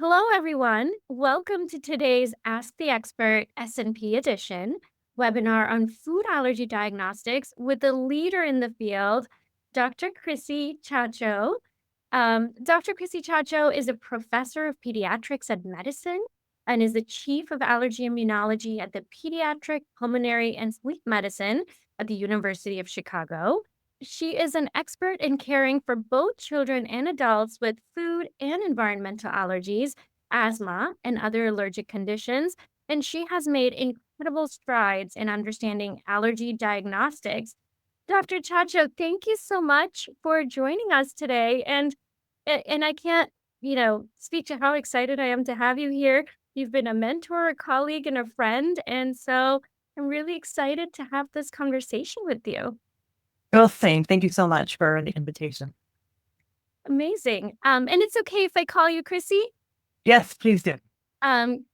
Hello, everyone. Welcome to today's Ask the Expert SNP Edition webinar on food allergy diagnostics with the leader in the field, Dr. Chrissy Ciaccio. Dr. Chrissy Ciaccio is a professor of pediatrics and medicine and is the chief of allergy immunology at the Pediatric, Pulmonary, and Sleep Medicine at the University of Chicago. She is an expert in caring for both children and adults with food and environmental allergies, asthma, and other allergic conditions. And she has made incredible strides in understanding allergy diagnostics. Dr. Chacho, thank you so much for joining us today. And I can't, speak to how excited I am to have you here. You've been a mentor, a colleague, and a friend. And so I'm really excited to have this conversation with you. Well, same. Thank you so much for the invitation. Amazing. And it's okay if I call you Chrissy. Yes, please do. What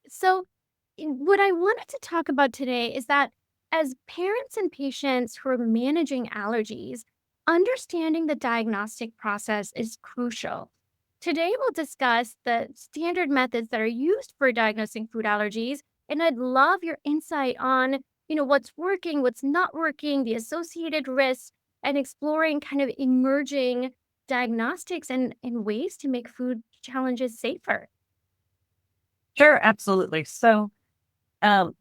I wanted to talk about today is that as parents and patients who are managing allergies, understanding the diagnostic process is crucial. Today, we'll discuss the standard methods that are used for diagnosing food allergies, and I'd love your insight on, what's working, what's not working, the associated risks, and exploring kind of emerging diagnostics and ways to make food challenges safer. Sure, absolutely. So,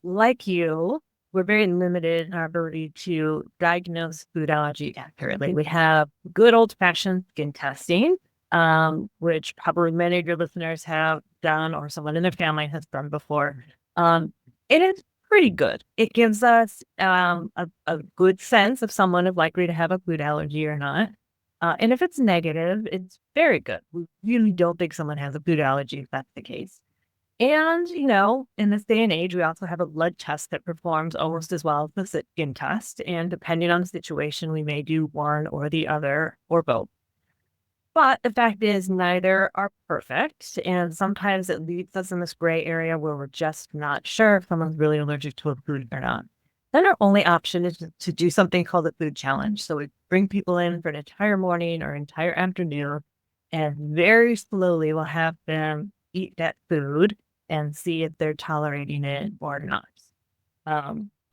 like you, we're very limited in our ability to diagnose food allergy accurately. We have good old-fashioned skin testing, which probably many of your listeners have done or someone in their family has done before. It is pretty good. It gives us a good sense if someone is likely to have a food allergy or not. And if it's negative, it's very good. We really don't think someone has a food allergy if that's the case. And, in this day and age, we also have a blood test that performs almost as well as the skin test. And depending on the situation, we may do one or the other or both. But the fact is, neither are perfect. And sometimes it leaves us in this gray area where we're just not sure if someone's really allergic to a food or not. Then our only option is to do something called a food challenge. So we bring people in for an entire morning or entire afternoon, and very slowly we'll have them eat that food and see if they're tolerating it or not.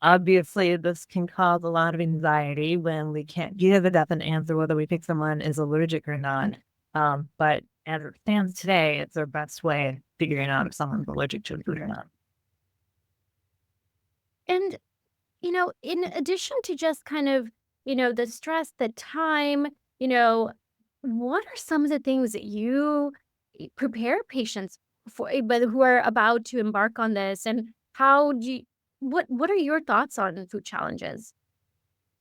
Obviously, this can cause a lot of anxiety when we can't give a definite answer whether we think someone is allergic or not. But as it stands today, it's our best way of figuring out if someone's allergic to a food or not. And, in addition to just kind of, the stress, the time, what are some of the things that you prepare patients for, but who are about to embark on this? And how do you, what are your thoughts on food challenges?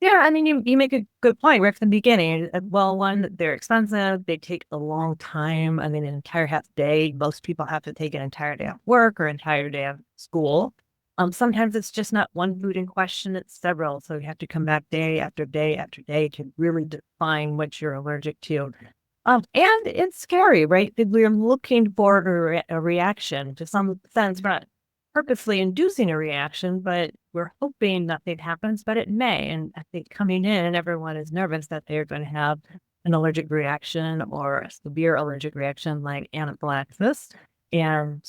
Yeah, I mean, you make a good point right from the beginning. Well, one, they're expensive. They take a long time. I mean, an entire half day. Most people have to take an entire day of work or entire day of school. Sometimes it's just not one food in question, it's several. So you have to come back day after day after day to really define what you're allergic to. And it's scary, right? That we're looking for a reaction to some sense. We're not purposely inducing a reaction, but we're hoping nothing happens, but it may. And I think coming in, everyone is nervous that they're going to have an allergic reaction or a severe allergic reaction like anaphylaxis. And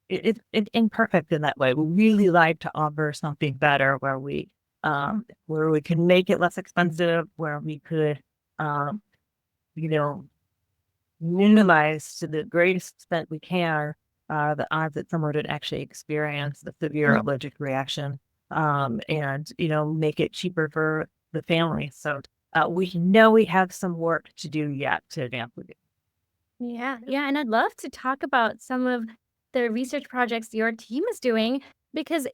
it's imperfect in that way. We really like to offer something better where we can make it less expensive, where we could, minimize to the greatest extent we can the odds that someone would actually experience the severe allergic reaction, and make it cheaper for the family. So we know we have some work to do yet to advance with it. Yeah, and I'd love to talk about some of the research projects your team is doing because,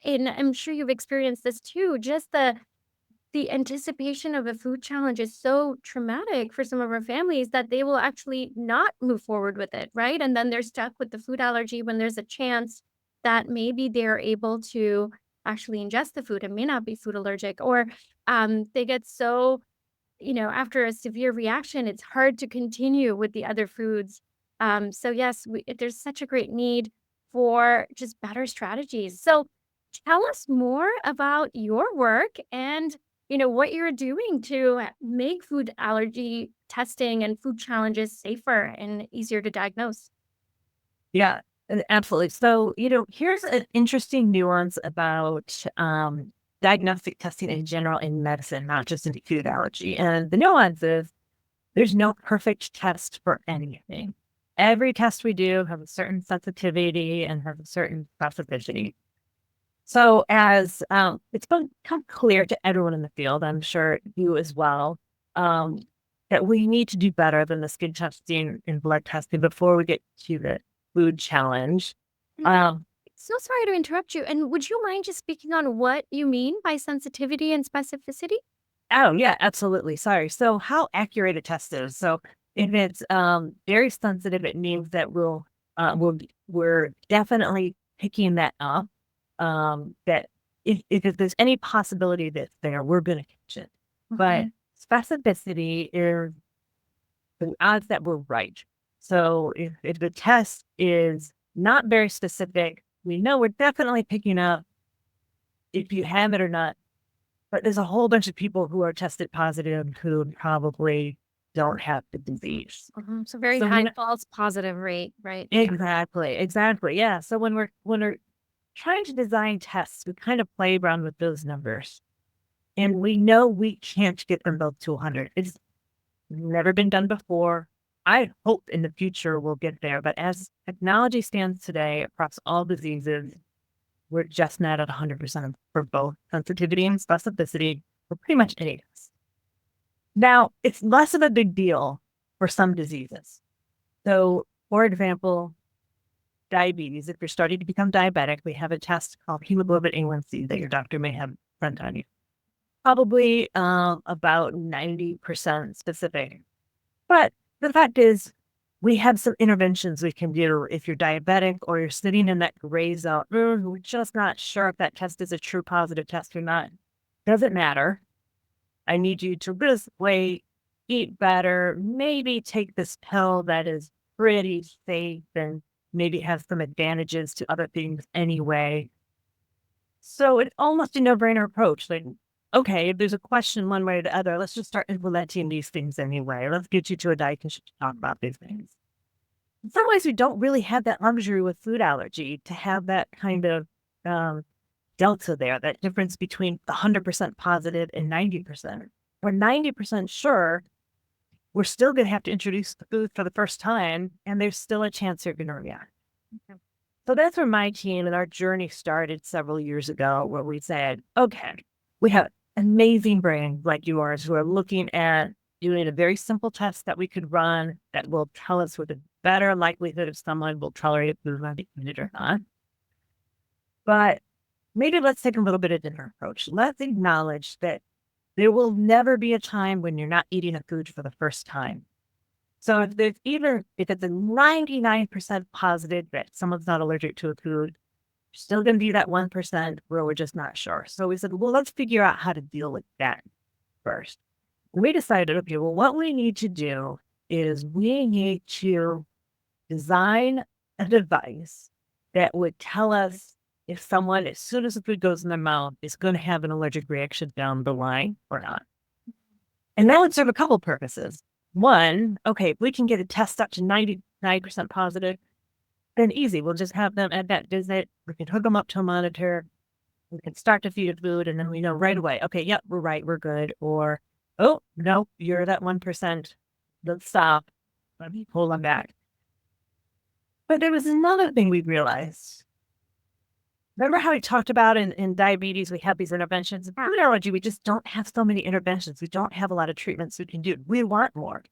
and I'm sure you've experienced this too, just the anticipation of a food challenge is so traumatic for some of our families that they will actually not move forward with it, right? And then they're stuck with the food allergy when there's a chance that maybe they're able to actually ingest the food and may not be food allergic, or they get so, after a severe reaction, it's hard to continue with the other foods. So yes, there's such a great need for just better strategies. So tell us more about your work and what you're doing to make food allergy testing and food challenges safer and easier to diagnose. Yeah, absolutely. So, here's an interesting nuance about diagnostic testing in general in medicine, not just in food allergy. And the nuance is there's no perfect test for anything. Every test we do has a certain sensitivity and has a certain specificity. So, as it's become clear to everyone in the field, I'm sure you as well, um, that we need to do better than the skin testing and blood testing before we get to the food challenge. Mm, Um, So sorry to interrupt you. And would you mind just speaking on what you mean by sensitivity and specificity? oh, yeah, absolutely. Sorry. So, how accurate a test is. So, if it's very sensitive, it means that we're definitely picking that up. That if there's any possibility that's there, we're going to catch it. But Okay. specificity is the odds that we're right. So if the test is not very specific, we know we're definitely picking up if you have it or not. But there's a whole bunch of people who are tested positive who probably don't have the disease. So very So we high know false positive rate, right? exactly. Yeah. So when we're trying to design tests, we kind of play around with those numbers. And we know we can't get them both to 100. It's never been done before. I hope in the future we'll get there. But as technology stands today across all diseases, we're just not at 100% for both sensitivity and specificity for pretty much any test. Now, it's less of a big deal for some diseases. So, for example, diabetes, if you're starting to become diabetic, we have a test called hemoglobin A1C that your doctor may have run on you. Probably about 90% specific. But the fact is, we have some interventions we can do if you're diabetic or you're sitting in that gray zone. We're just not sure if that test is a true positive test or not. Doesn't matter. I need you to lose weight, eat better, maybe take this pill that is pretty safe and maybe has some advantages to other things anyway. So it's almost a no-brainer approach. Like, okay, if there's a question one way or the other, let's just start implementing these things anyway. Let's get you to a dietitian to talk about these things. In some ways, we don't really have that luxury with food allergy to have that kind of um, delta there, that difference between the 100% positive and 90%. We're 90% sure we're still going to have to introduce the food for the first time, and there's still a chance you're going to react. So that's where my team and our journey started several years ago, where we said, okay, we have amazing brains like yours who are looking at doing a very simple test that we could run that will tell us with a better likelihood if someone will tolerate food on it or not. But maybe let's take a little bit of a different approach. Let's acknowledge that there will never be a time when you're not eating a food for the first time. So if it's a 99% positive that someone's not allergic to a food, there's still going to be that 1% where we're just not sure. So we said, well, let's figure out how to deal with that first. We decided, okay, well, what we need to do is we need to design a device that would tell us if someone, as soon as the food goes in their mouth, is going to have an allergic reaction down the line or not. And that would serve a couple purposes. One, okay, if we can get a test up to 99% positive, then easy. We'll just have them at that visit. We can hook them up to a monitor. We can start to feed a food, and then we know right away, okay, yep, we're right, we're good. Or, oh, no, you're that 1%. Let's stop. Let me pull them back. But there was another thing we realized. Remember how we talked about in diabetes, we have these interventions. In food allergy, we just don't have so many interventions. We don't have a lot of treatments we can do. We want more.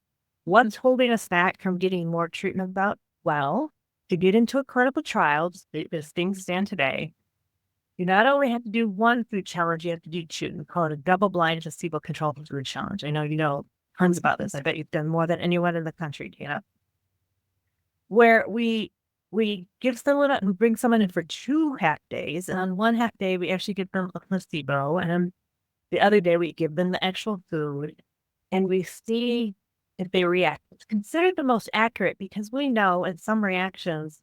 What's holding us back from getting more treatment about? Well, to get into a clinical trial, as things stand today, you not only have to do one food challenge, you have to do two. We call it a double-blind placebo-controlled food challenge. I know you know tons about this. I bet you've done more than anyone in the country, Tina. Where we give someone we bring someone in for 2 half days, and on 1 half day, we actually give them a placebo, and the other day, we give them the actual food, and we see if they react. It's considered the most accurate because we know in some reactions,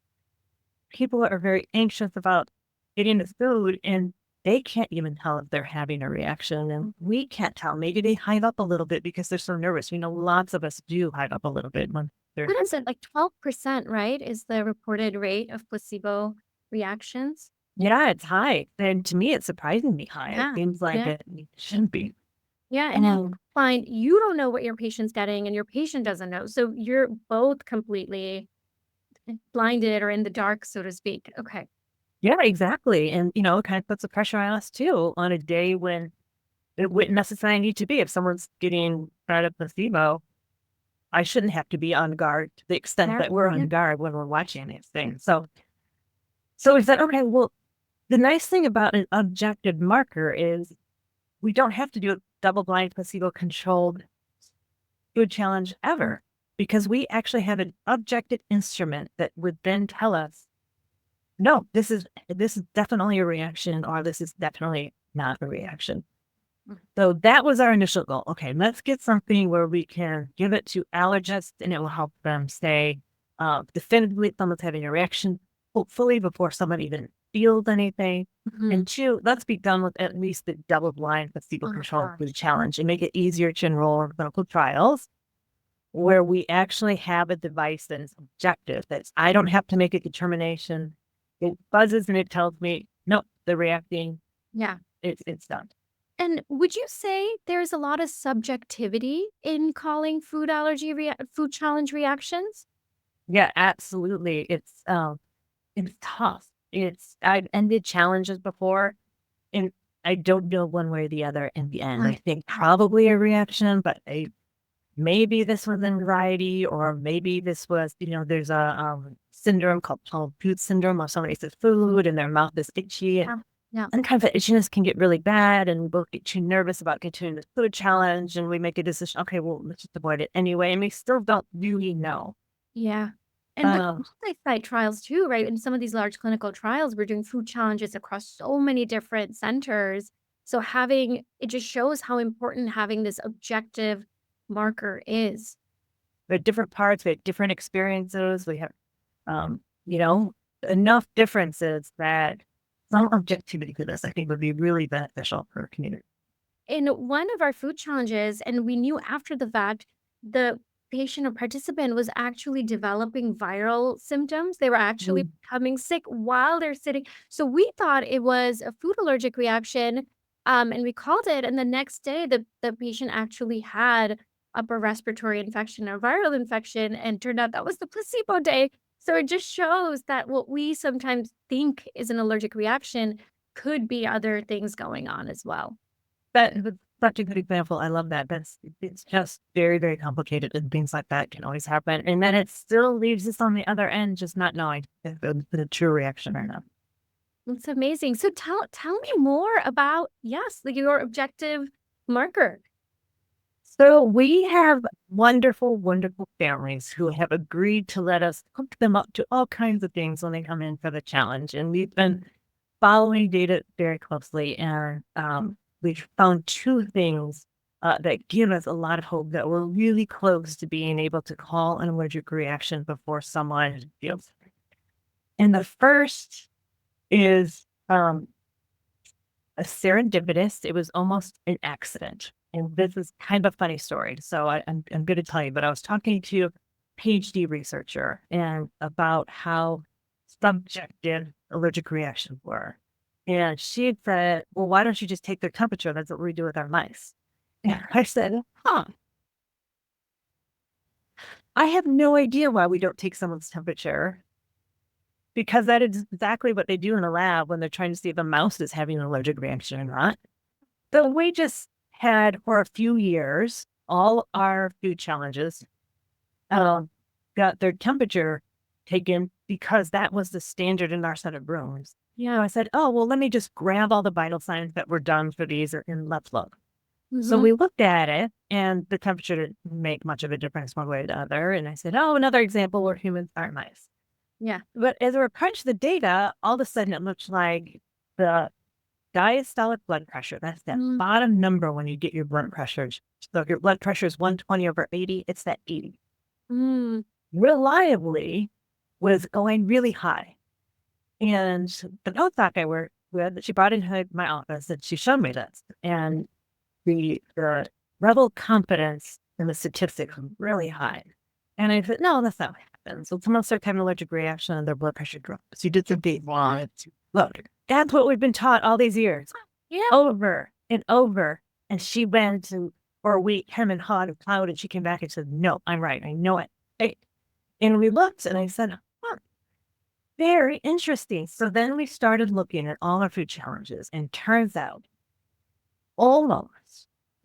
people are very anxious about getting the food, and they can't even tell if they're having a reaction, and we can't tell. Maybe they hide up a little bit because they're so nervous. Lots of us do hide up a little bit when they're. What is it? Like 12%, right? Is the reported rate of placebo reactions? Yeah, it's high. And to me, it's surprisingly high. It Yeah. seems like Yeah. it shouldn't be. Yeah. And you Um, find you don't know what your patient's getting and your patient doesn't know. So you're both completely blinded or in the dark, so to speak. Okay. yeah, exactly. And, it kind of puts the pressure on us too on a day when it wouldn't necessarily need to be. If someone's getting out of placebo, I shouldn't have to be on guard to the extent Yeah. that we're Yeah. on guard when we're watching these things. So we said, okay, well, the nice thing about an objective marker is we don't have to do a double-blind, placebo-controlled food challenge ever, because we actually have an objective instrument that would then tell us, no, this is definitely a reaction, or this is definitely not a reaction. Mm. So that was our initial goal. Okay, let's get something where we can give it to allergists and it will help them say definitively if someone's having a reaction, hopefully before someone even feels anything. Mhm. And two, let's be done with at least the double-blind Oh, placebo-controlled gosh. food challenge and make it easier to enroll in clinical trials where we actually have a device that is objective, that I don't have to make a determination. It buzzes and it tells me, nope, they're reacting. Yeah. It's done. And would you say there's a lot of subjectivity in calling food challenge reactions? Yeah, absolutely. It's tough. I've ended challenges before, and I don't know one way or the other in the end. I think probably a reaction, but maybe this was anxiety, or maybe this was, there's a syndrome called food syndrome, or somebody says food and their mouth is itchy. Yeah. Yeah. And kind of the itchiness can get really bad, and we both get too nervous about continuing the food challenge, and we make a decision, okay, well, let's just avoid it anyway. And we still don't really know. Yeah. And with Um, multi-site trials too, right? In some of these large clinical trials, we're doing food challenges across so many different centers. So having it just shows how important having this objective marker is. we have different parts, we have different experiences, we have, um, you know, enough differences that some objectivity to this, I think, would be really beneficial for a community. In one of our food challenges, and we knew after the fact, the patient or participant was actually developing viral symptoms. They were actually Mm. becoming sick while they're sitting. So we thought it was a food allergic reaction, and we called it. And the next day, the patient actually had upper respiratory infection or viral infection, and turned out that was the placebo day. So it just shows that what we sometimes think is an allergic reaction could be other things going on as well. That's such a good example. I love that. It's just very, very complicated, and things like that can always happen. And then it still leaves us on the other end, just not knowing if it's a true reaction or not. That's amazing. So tell me more about, yes, like your objective marker. So we have wonderful, wonderful families who have agreed to let us hook them up to all kinds of things when they come in for the challenge. And we've been following data very closely, and we've found two things that give us a lot of hope that we're really close to being able to call an allergic reaction before someone feels it. And the first is a serendipitous. It was almost an accident. And this is kind of a funny story. So I'm going to tell you, but I was talking to a PhD researcher and about how subjective allergic reactions were. And she had said, well, why don't you just take their temperature? That's what we do with our mice. And I said, huh, I have no idea why we don't take someone's temperature, because that is exactly what they do in the lab when they're trying to see if a mouse is having an allergic reaction or not. So we just had, for a few years, all our food challenges got their temperature taken because that was the standard in our set of rooms. I said, oh, well, let me just grab all the vital signs that were done for these and let's look. So Mhm. we looked at it, and the temperature didn't make much of a difference one way or the other. And I said, oh, another example where humans aren't mice. Yeah. But as we crunched the data, all of a sudden it looked like the diastolic blood pressure, that's that Mm. bottom number when you get your blood pressure. So if your blood pressure is 120/80, it's that 80. Mm. Reliably was going really high. And the postdoc I with, she brought in my office and she showed me this. And the level of confidence in the statistics was really high. And I said, no, that's not what happens. So someone starts having an allergic reaction and their blood pressure drops. You did something wrong. Look, that's what we've been taught all these years. Yeah. Over and over. And she went for a week, hem and hawed and plowed, and she came back and said, no, I'm right. I know it. And we looked and I said, huh, very interesting. So then we started looking at all our food challenges, and turns out almost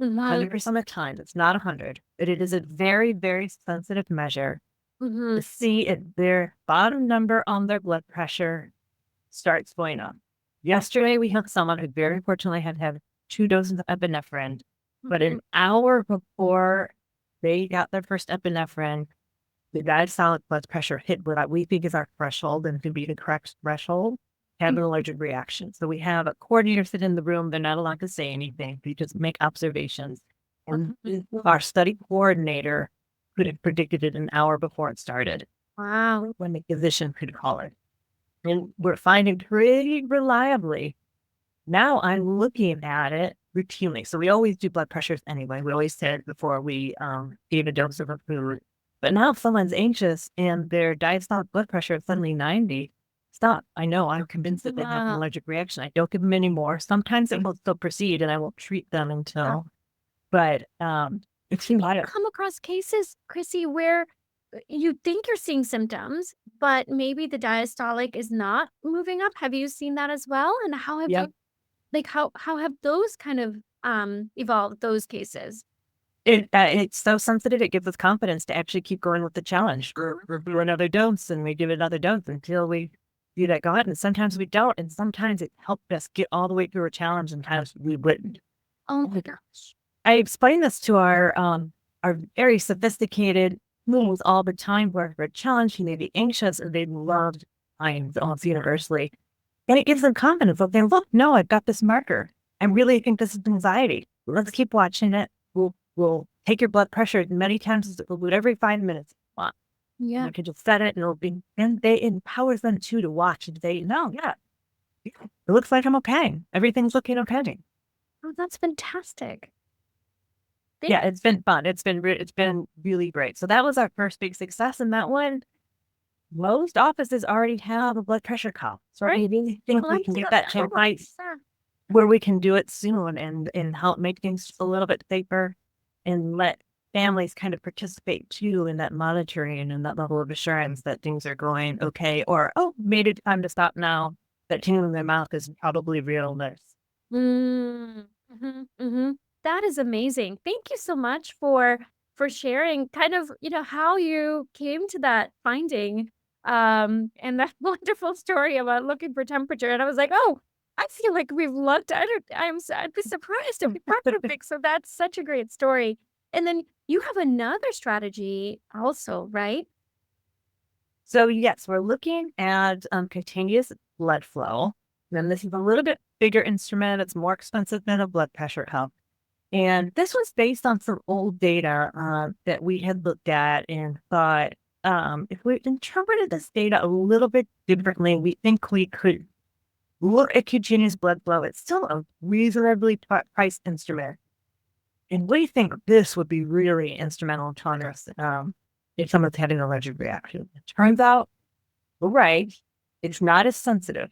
100% of the time, it's not 100, but it is a very, very sensitive measure to see if their bottom number on their blood pressure starts going up. Yesterday, we had someone who very fortunately had 2 doses of epinephrine, but an hour before they got their first epinephrine, the diastolic blood pressure hit what we think is our threshold, and to be the correct threshold, have an allergic reaction. So we have a coordinator sit in the room. They're not allowed to say anything. They just make observations. And our study coordinator could have predicted it an hour before it started. Wow. When the physician could call it. And we're finding pretty reliably. Now I'm looking at it routinely. So we always do blood pressures anyway. We always said before we gave a dose of our food. But now if someone's anxious and their diastolic blood pressure is suddenly 90, stop. I know. I'm convinced that they have an allergic reaction. I don't give them any more. Sometimes it will still proceed and I won't treat them until, but it's wild. Come across cases, Chrissy, where you think you're seeing symptoms, but maybe the diastolic is not moving up. Have you seen that as well? And how have you, like, how have those kind of evolved, those cases? It's so sensitive. It gives us confidence to actually keep going with the challenge. We do another dose and we give it another dose until we do that go ahead. And sometimes we don't. And sometimes it helped us get all the way through a challenge, and times we wouldn't. Oh my gosh. I explain this to our very sophisticated moons all the time, where for a challenge, you may be anxious and they love science almost universally. And it gives them confidence. They'll say, look, no, I've got this marker. I really think this is anxiety. Let's keep watching it. We'll take your blood pressure as many times as we'll do it every 5 minutes. Yeah. You can just set it and it'll be, and it empowers them too to watch and say, no, it looks like I'm okay. Everything's looking okay. Oh, that's fantastic. Yeah, it's been fun. It's been really great. So that was our first big success. And that one, most offices already have a blood pressure cuff. So I really think we can get that to point where we can do it soon and help make things a little bit safer and let families kind of participate too in that monitoring and that level of assurance that things are going okay, or, oh, made it time to stop now. That tingling in their mouth is probably realness. That is amazing. Thank you so much for sharing kind of, how you came to that finding, and that wonderful story about looking for temperature. And I was like, oh, I feel like we've looked at it. I'd be surprised if we weren't perfect. So that's such a great story. And then you have another strategy also, right? So yes, we're looking at continuous blood flow. And this is a little bit bigger instrument. It's more expensive than a blood pressure cuff. And this was based on some old data that we had looked at and thought, if we interpreted this data a little bit differently, we think we could look at continuous blood flow. It's still a reasonably priced instrument. And we think this would be really instrumental to us if someone's had an allergic reaction. It turns out, it's not as sensitive.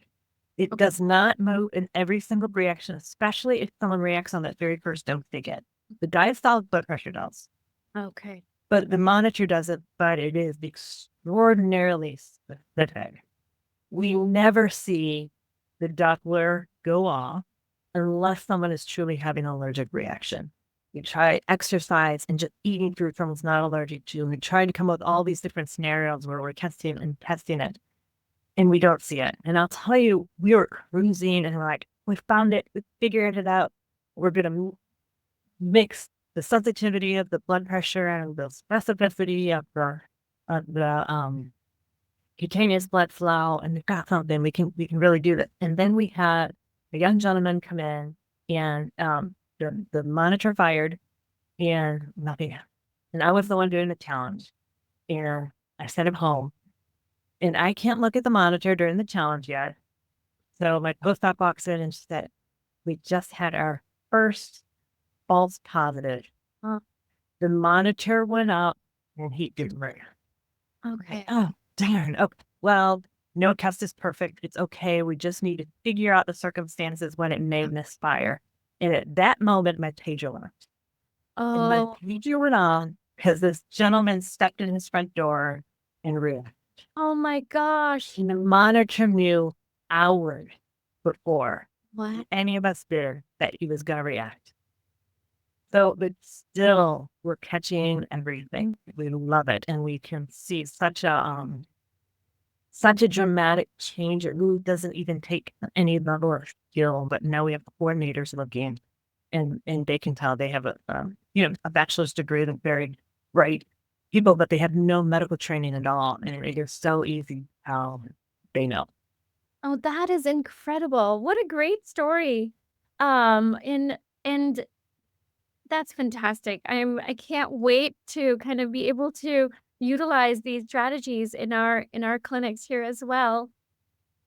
It does not move in every single reaction, especially if someone reacts on that very first dose they get. The diastolic blood pressure does. Okay. But the monitor doesn't, but it is extraordinarily specific. We never see the Doppler go off unless someone is truly having an allergic reaction. We try exercise and just eating food someone's not allergic to. We try to come up with all these different scenarios where we're testing it. And we don't see it. And I'll tell you, we were cruising and we're like, we found it. We figured it out. We're going to mix the sensitivity of the blood pressure and the specificity of the cutaneous blood flow. And we've got something. We can really do this. And then we had a young gentleman come in and the monitor fired and nothing happened. And I was the one doing the challenge. And I sent him home. And I can't look at the monitor during the challenge yet. So my postdoc walks in and she said, we just had our first false positive. Oh, The monitor went up and he didn't ring. okay. Oh, darn. Oh, well, no test is perfect. It's okay. We just need to figure out the circumstances when it may misfire. And at that moment, my pager went off. And my Oh, pager went on because this gentleman stepped in his front door and realized. oh my gosh. And the monitor knew hours before What? any of us did that he was going to react. So, but still, we're catching everything. We love it, and we can see such a dramatic change. It really doesn't even take any level of skill. But now we have coordinators looking, and they can tell they have a bachelor's degree. They're very bright people, but they have no medical training at all, and it is so easy how they know. Oh, that is incredible. What a great story. And that's fantastic. I can't wait to kind of be able to utilize these strategies in our clinics here as well.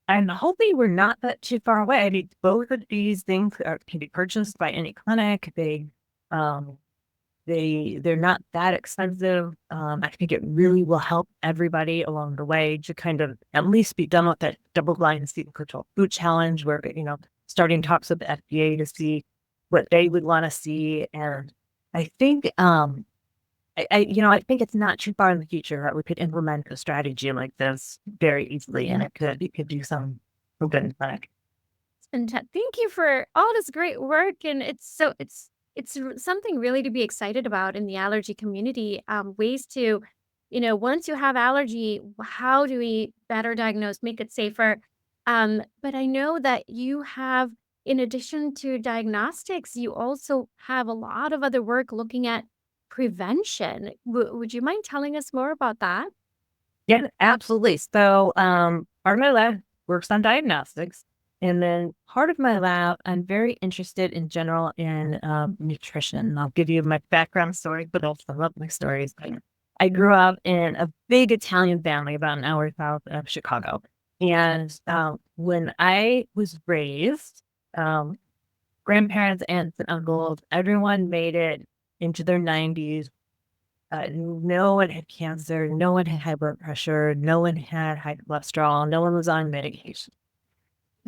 And hopefully we're not that too far away. I mean, both of these things can be purchased by any clinic. Um, they're not that expensive. I think it really will help everybody along the way to kind of at least be done with that double-blind controlled food challenge, where starting talks with the FDA to see what they would want to see. And I think I think it's not too far in the future that we could implement a strategy like this very easily, and it could do some good in the clinic. Thank you for all this great work, and something really to be excited about in the allergy community. Ways to, once you have allergy, how do we better diagnose, make it safer? But I know that you have, in addition to diagnostics, you also have a lot of other work looking at prevention. Would you mind telling us more about that? Yeah, absolutely. So, part of my lab works on diagnostics, and then part of my lab, I'm very interested in general in nutrition. And I'll give you my background story, but also I love my stories. I grew up in a big Italian family about an hour south of Chicago, and when I was raised, um, grandparents, aunts, and uncles, everyone made it into their 90s. No one had cancer. No one had high blood pressure. No one had high cholesterol. No one was on medication.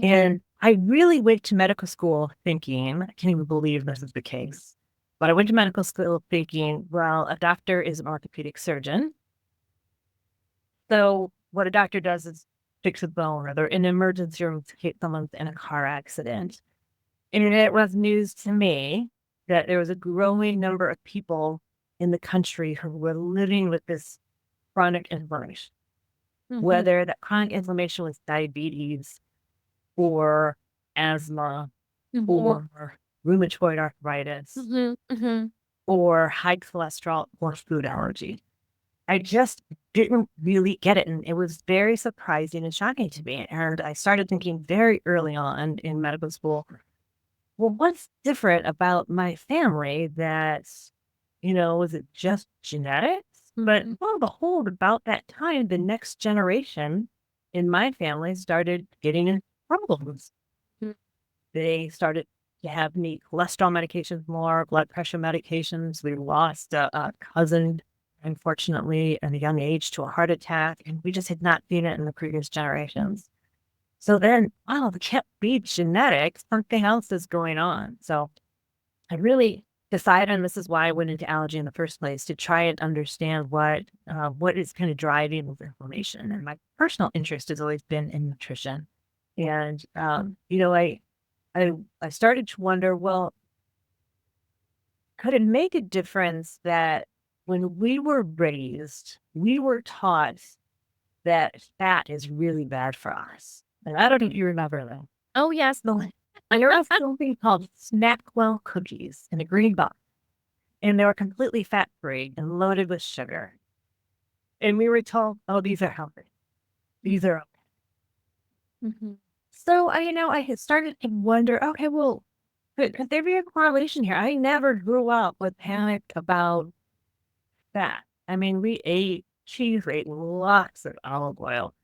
And I really went to medical school thinking, I can't even believe this is the case. But I went to medical school thinking, well, a doctor is an orthopedic surgeon. So what a doctor does is fix a bone, or they're in an emergency room to case someone's in a car accident. And it was news to me that there was a growing number of people in the country who were living with this chronic inflammation, Mhm, whether that chronic inflammation was diabetes or asthma mhm, or rheumatoid arthritis mhm, mhm. or high cholesterol or food allergy. I just didn't really get it. And it was very surprising and shocking to me. And I started thinking very early on in medical school, well, what's different about my family was it just genetics? But Mhm. lo and behold, about that time, the next generation in my family started getting in problems. Mm. They started to have need cholesterol medications more, blood pressure medications. We lost a cousin, unfortunately, at a young age to a heart attack, and we just had not seen it in the previous generations. So then, wow, it can't be genetics. Something else is going on. So I really decided, and this is why I went into allergy in the first place, to try and understand what is kind of driving this inflammation. And my personal interest has always been in nutrition. And I I started to wonder, well, could it make a difference that when we were raised, we were taught that fat is really bad for us? And I don't know if you remember that. Oh, yes. No, and there was something called Snackwell cookies in a green box, and they were completely fat-free and loaded with sugar. And we were told, "Oh, these are healthy. These are okay." Mhm. So I had started to wonder, okay, well, could there be a correlation here? I never grew up with panic about fat. I mean, we ate cheese, we ate lots of olive oil.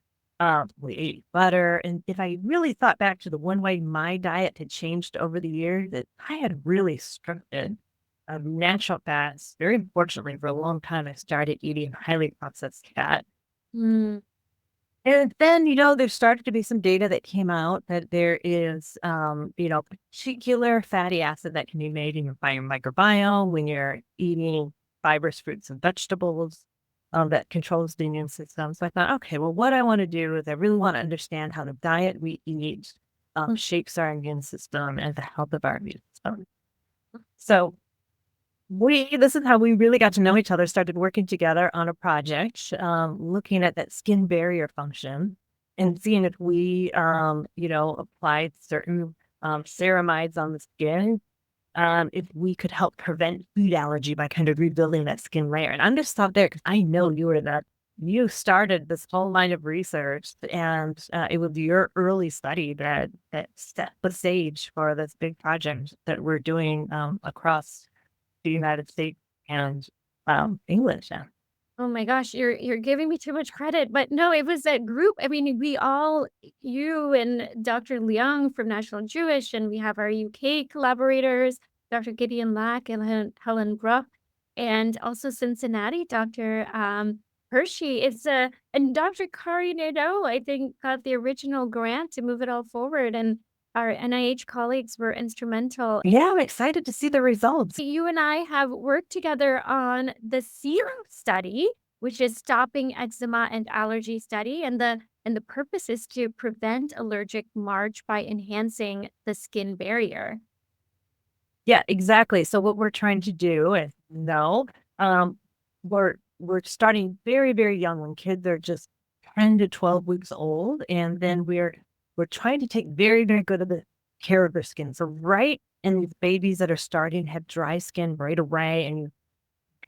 We ate butter. And if I really thought back to the one way my diet had changed over the years, that I had really restricted natural fats. Very unfortunately, for a long time, I started eating highly processed fat. Mm, And then, there started to be some data that came out that there is, particular fatty acid that can be made in by your microbiome when you're eating fibrous fruits and vegetables, that controls the immune system. So I thought, okay, well, what I want to do is I really want to understand how the diet we eat shapes our immune system and the health of our immune system. So this is how we really got to know each other, started working together on a project, looking at that skin barrier function and seeing if we, applied certain ceramides on the skin, if we could help prevent food allergy by kind of rebuilding that skin layer. And I'm just stop there because I know you started this whole line of research, and it was your early study that set the stage for this big project that we're doing across the United States and, English, yeah. oh my gosh, you're giving me too much credit, but no, it was a group. I mean, we all, you and Dr. Leung from National Jewish, and we have our UK collaborators, Dr. Gideon Lack and Helen Bruff, and also Cincinnati, Dr. Hershey. And Dr. Kari Nadeau, I think, got the original grant to move it all forward. And our NIH colleagues were instrumental. Yeah, I'm excited to see the results. You and I have worked together on the SERO study, which is stopping eczema and allergy study, and the purpose is to prevent allergic march by enhancing the skin barrier. Yeah, exactly. So what we're trying to do is um, we're starting very, very young when kids are just 10 to 12 weeks old, and then we're trying to take very, very good of the care of their skin. So right in these babies that are starting to have dry skin right away, and you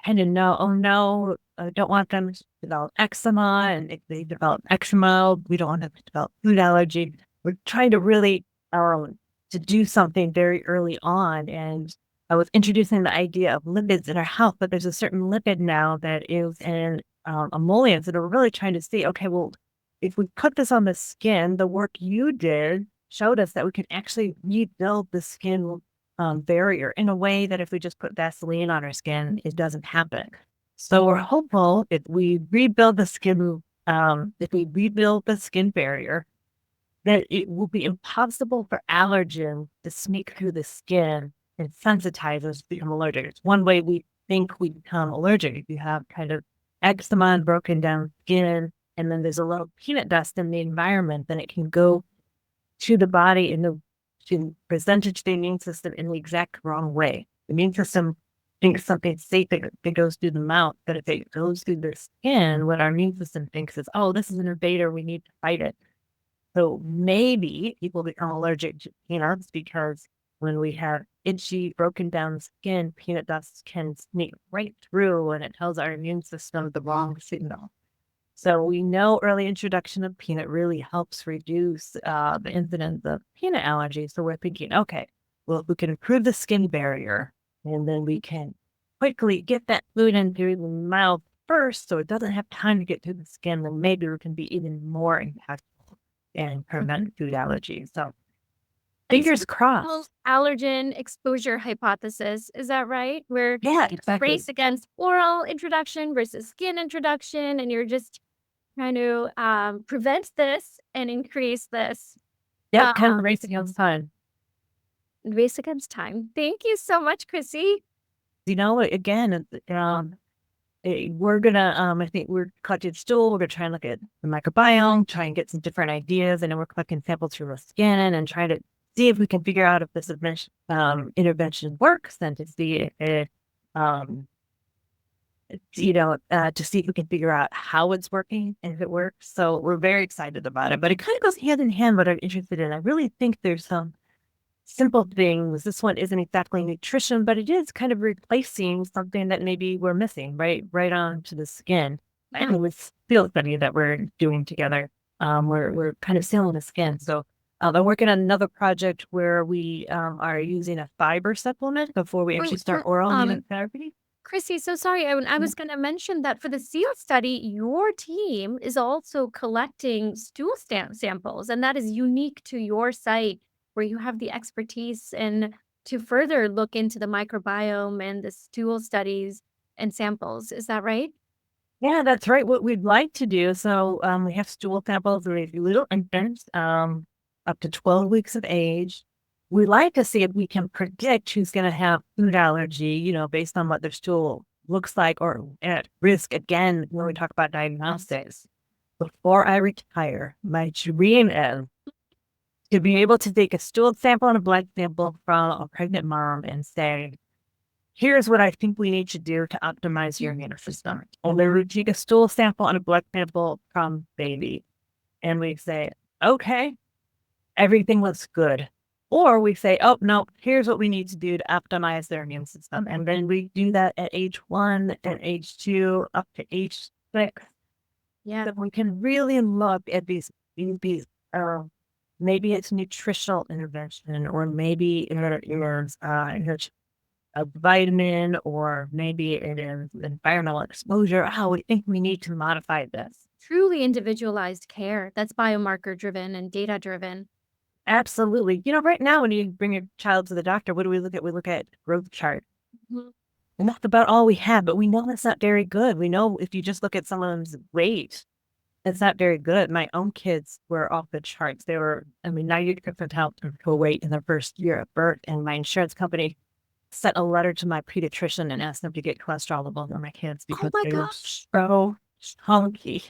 kind of know, oh no, I don't want them to develop eczema, and if they develop eczema, we don't want them to develop food allergy. We're trying to really to do something very early on. And I was introducing the idea of lipids in our health, but there's a certain lipid now that is in emollients that are really trying to see, okay, well, if we put this on the skin, the work you did showed us that we can actually rebuild the skin barrier in a way that if we just put Vaseline on our skin, it doesn't happen. So we're hopeful if we rebuild the skin barrier, that it will be impossible for allergen to sneak through the skin and sensitize us to become allergic. It's one way we think we become allergic. If you have kind of eczema and broken down skin, and then there's a little peanut dust in the environment, then it can go to the body to present it to the immune system in the exact wrong way. The immune system thinks something's safe if it goes through the mouth, but if it goes through the skin, what our immune system thinks is, oh, this is an invader, we need to fight it. So maybe people become allergic to peanuts because when we have itchy, broken down skin, peanut dust can sneak right through and it tells our immune system the wrong signal. So we know early introduction of peanut really helps reduce the incidence of peanut allergy. So we're thinking, okay, well, if we can improve the skin barrier, and then we can quickly get that food in through the mouth first so it doesn't have time to get through the skin, then maybe we can be even more impactful and prevent food allergies. So fingers crossed. Allergen exposure hypothesis. Is that right? Where Yeah, it's exactly. race against oral introduction versus skin introduction, and you're just trying to prevent this and increase this Yep, kind of race against time. race against time. Thank you so much, Chrissy. Again, we're gonna, I think we're collecting stool. We're gonna try and look at the microbiome, try and get some different ideas, and then we're collecting samples from the skin and try to see if we can figure out if this intervention works, and to see if it, to see if we can figure out how it's working and if it works. So we're very excited about it, but it kind of goes hand in hand what I'm interested in. I really think there's some simple things. This one isn't exactly nutrition, but it is kind of replacing something that maybe we're missing right onto the skin. And with field study that we're doing together, we're kind of sealing the skin. So I'm working on another project where we are using a fiber supplement before we actually start oral immunotherapy. Chrissy, so sorry. I was going to mention that for the SEAL study, your team is also collecting stool samples, and that is unique to your site where you have the expertise and to further look into the microbiome and the stool studies and samples. Is that right? Yeah, that's right. What we'd like to do. So we have stool samples with little infants, up to 12 weeks of age. We'd like to see if we can predict who's going to have food allergy, based on what their stool looks like or at risk. Again, when we talk about diagnostics, before I retire, my dream is to be able to take a stool sample and a blood sample from a pregnant mom and say, here's what I think we need to do to optimize your immune system. And we would take a stool sample and a blood sample from baby. And we say, okay, everything looks good. Or we say, oh, no, here's what we need to do to optimize their immune system. And then we do that at age 1, at age 2, up to age 6. Yeah. So we can really look at these maybe it's nutritional intervention, or maybe it's a vitamin, or maybe it is environmental exposure. How we think we need to modify this. Truly individualized care that's biomarker driven and data driven. Absolutely. Right now, when you bring your child to the doctor, what do we look at? We look at growth chart. Mhm. And that's about all we have, but we know that's not very good. We know if you just look at someone's weight, it's not very good. My own kids were off the charts. They were, 90% to weight in their first year of birth. And my insurance company sent a letter to my pediatrician and asked them to get cholesterol levels for my kids Oh because my they were gosh. so chunky.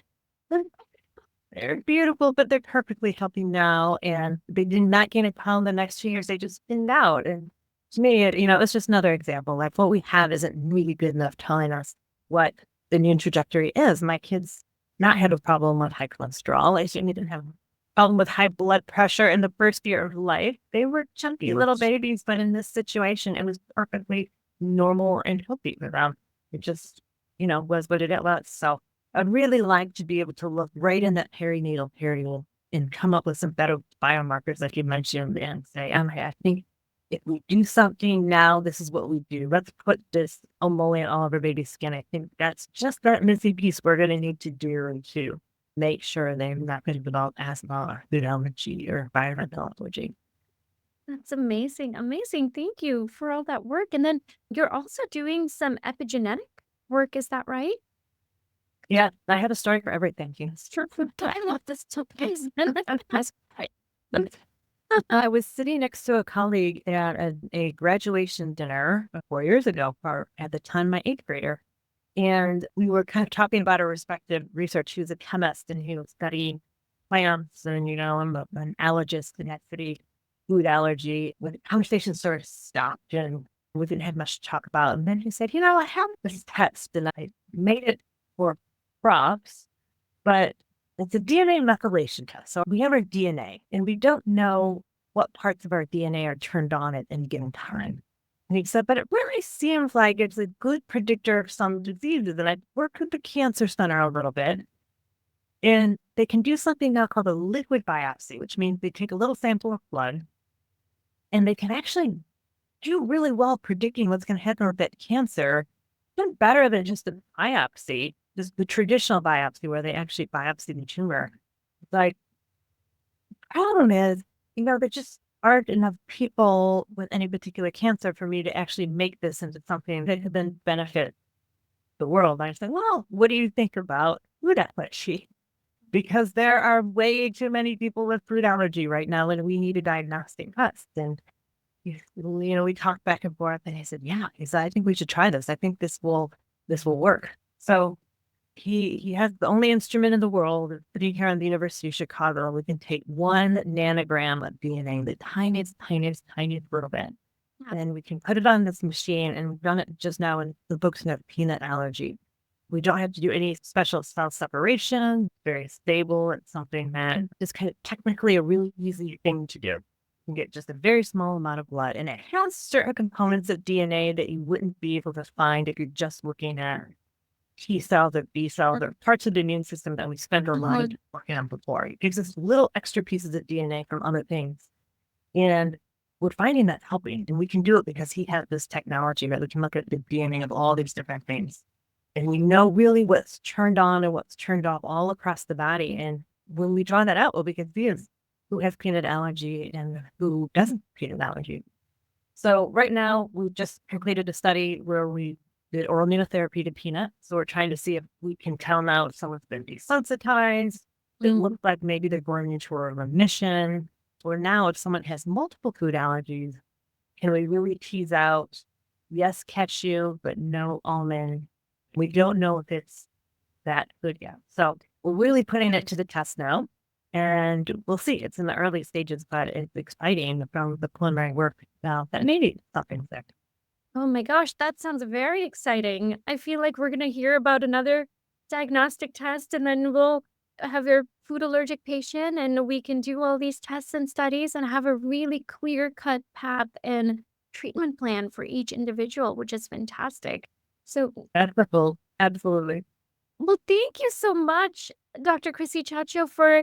They're beautiful, but they're perfectly healthy now. And they did not gain a pound the next 2 years. They just thinned out. And to me, it's just another example. Like, what we have isn't really good enough telling us what the new trajectory is. My kids not had a problem with high cholesterol. They didn't have a problem with high blood pressure in the first year of life. They were chunky little babies, but in this situation, it was perfectly normal and healthy for them. It just, was what it was. So I'd really like to be able to look right in that perinatal period and come up with some better biomarkers, like you mentioned, and say, I think if we do something now, this is what we do. Let's put this emollient all over baby's skin. I think that's just that missing piece we're going to need to do to make sure they're not going to develop asthma or food allergy or environmental allergy. That's amazing. Amazing. Thank you for all that work. And then you're also doing some epigenetic work. Is that right? Yeah, I have a story for everything. Sure. I love this so please. I was sitting next to a colleague at a graduation dinner 4 years ago, for at the time my 8th grader. And we were kind of talking about our respective research. He was a chemist and he was studying plants, and, I'm an allergist, and had pretty food allergy. When the conversation sort of stopped and we didn't have much to talk about. And then he said, I have this test and I made it for crops, but it's a DNA methylation test. So we have our DNA and we don't know what parts of our DNA are turned on at any given time. And he said, but it really seems like it's a good predictor of some diseases. And I worked with the cancer center a little bit. And they can do something now called a liquid biopsy, which means they take a little sample of blood and they can actually do really well predicting what's going to happen with that cancer. Even better than just a biopsy, just the traditional biopsy where they actually biopsy the tumor. Like, the problem is, there just aren't enough people with any particular cancer for me to actually make this into something that could then benefit the world. I said, well, what do you think about food allergy? Because there are way too many people with food allergy right now, and we need a diagnostic test. And, we talked back and forth, and he said, yeah, he said, I think we should try this. I think this will work. So he has the only instrument in the world sitting here on the University of Chicago. We can take 1 nanogram of DNA, the tiniest, tiniest, tiniest little bit. And we can put it on this machine, and we've done it just now in the books of peanut allergy. We don't have to do any special cell separation. It's very stable. It's something that is kind of technically a really easy thing to do. You can get just a very small amount of blood, and it has certain components of DNA that you wouldn't be able to find if you're just looking at T cells or B cells or parts of the immune system that we spend a lot of time working on before. It gives us little extra pieces of DNA from other things. And we're finding that's helping. And we can do it because he has this technology that we can look at the DNA of all these different things. And we know really what's turned on and what's turned off all across the body. And when we draw that out, well, we can see who has peanut allergy and who doesn't have peanut allergy. So right now, we've just completed a study where we did oral immunotherapy to peanut. So we're trying to see if we can tell now if someone's been desensitized. It looks like maybe they're going into a remission. Or now if someone has multiple food allergies, can we really tease out, yes, cashew, but no almond? We don't know if it's that good yet. So we're really putting it to the test now. And we'll see. It's in the early stages, but it's exciting from the preliminary work now that maybe something's there. Oh my gosh, that sounds very exciting. I feel like we're going to hear about another diagnostic test and then we'll have your food allergic patient and we can do all these tests and studies and have a really clear cut path and treatment plan for each individual, which is fantastic. So, That's the goal. Absolutely. well, thank you so much, Dr. Chrissy Ciaccio, for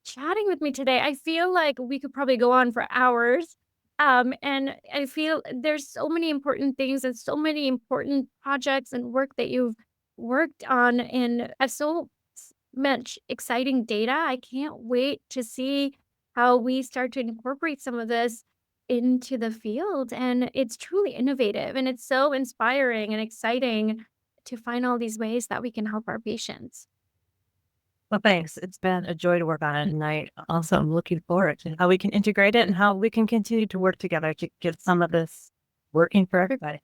chatting with me today. I feel like we could probably go on for hours. And I feel there's so many important things and so many important projects and work that you've worked on and so much exciting data. I can't wait to see how we start to incorporate some of this into the field. And it's truly innovative and it's so inspiring and exciting to find all these ways that we can help our patients. Well, thanks. It's been a joy to work on it. And I also am looking forward to how we can integrate it and how we can continue to work together to get some of this working for everybody.